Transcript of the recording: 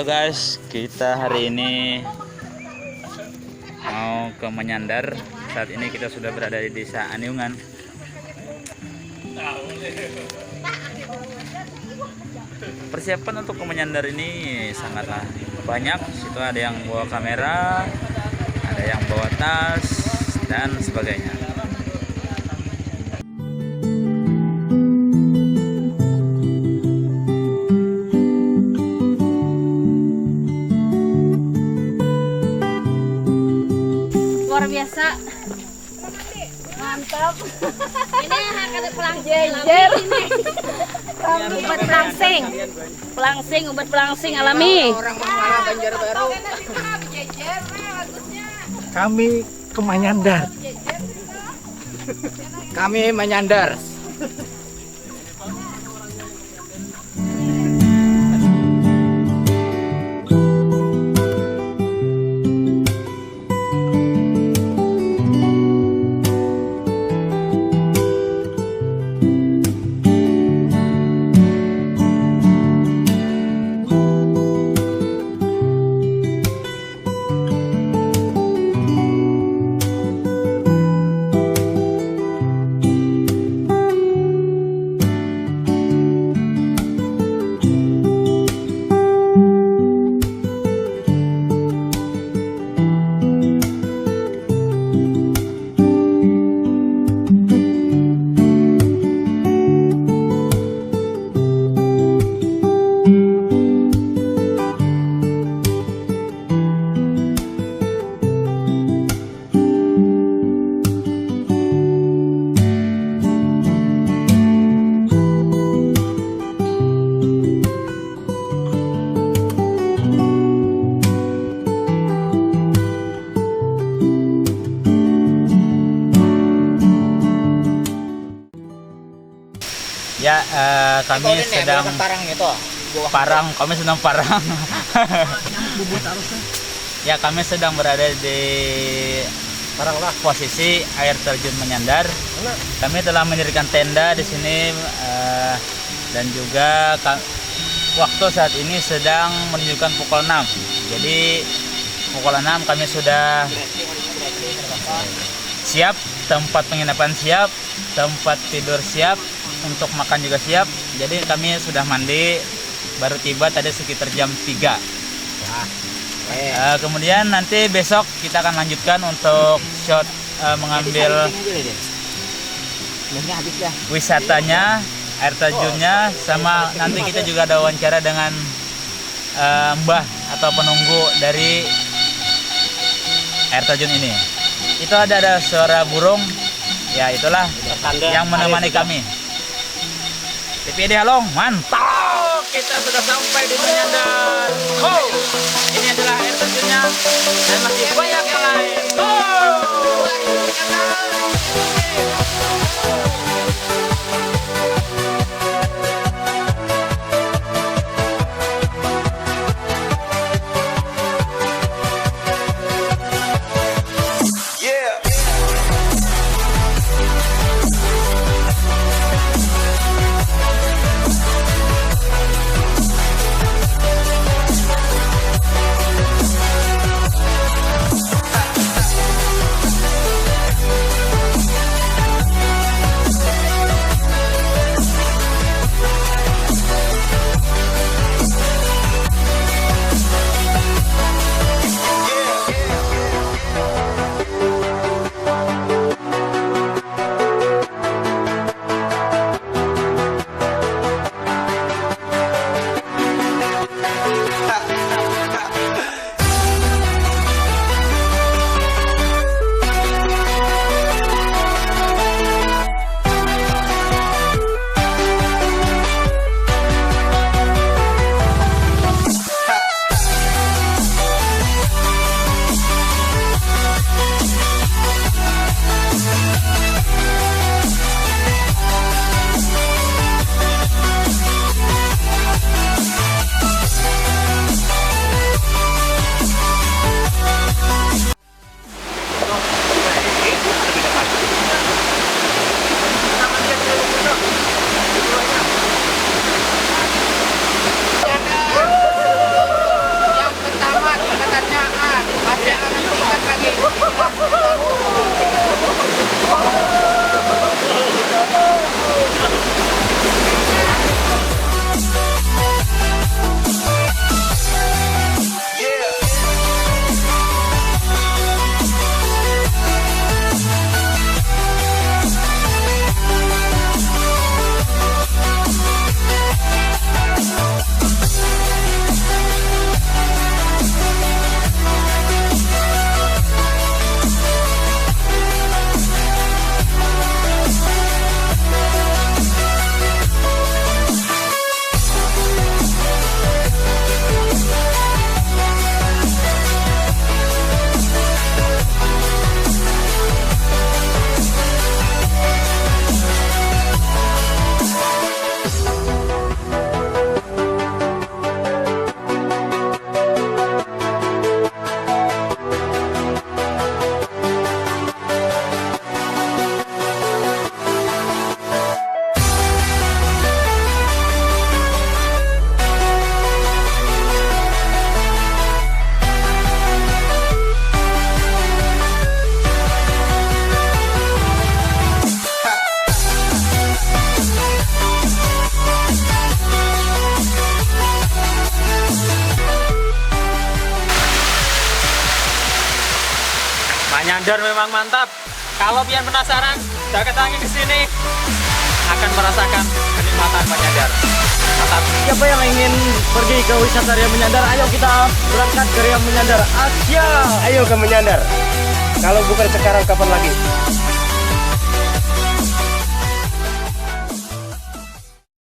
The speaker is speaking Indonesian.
Halo guys, kita hari ini mau ke Menyandar. Saat ini kita sudah berada di Desa Aniungan. Persiapan untuk ke Menyandar ini sangatlah banyak. Situ ada yang bawa kamera, ada yang bawa tas dan sebagainya. Luar biasa, mantap. Ini ada pelangsing, obat pelangsing, obat pelangsing alami. Orang Muara Banjarbaru. Kami ke Menyandar. Kami menyandar. Ya, kami sedang parang. Ya, kami sedang berada di posisi air terjun Menyandar. Kami telah mendirikan tenda di sini dan juga waktu saat ini sedang menunjukkan pukul 6. Jadi pukul 6 kami sudah siap, tempat penginapan siap, tempat tidur siap, untuk makan juga siap. Jadi kami sudah mandi, baru tiba tadi sekitar jam 3. Kemudian nanti besok kita akan lanjutkan untuk shot mengambil wisatanya, air terjunnya, sama nanti kita juga ada wawancara dengan mbah atau penunggu dari air terjun ini. Itu ada suara burung, ya itulah yang menemani kami. TPD Halong, mantap! Kita sudah sampai di Menyandar. Oh, ini adalah air terjunnya dan masih banyak yang lain. Manyandar memang mantap. Kalau pian penasaran, datangi ke sini akan merasakan kenikmatan Manyandar. Mantap. Siapa yang ingin pergi ke wisata Riau Menyandar? Ayo kita berangkat ke Riau Menyandar. Asia. Ayo ke Menyandar. Kalau bukan sekarang, kapan lagi?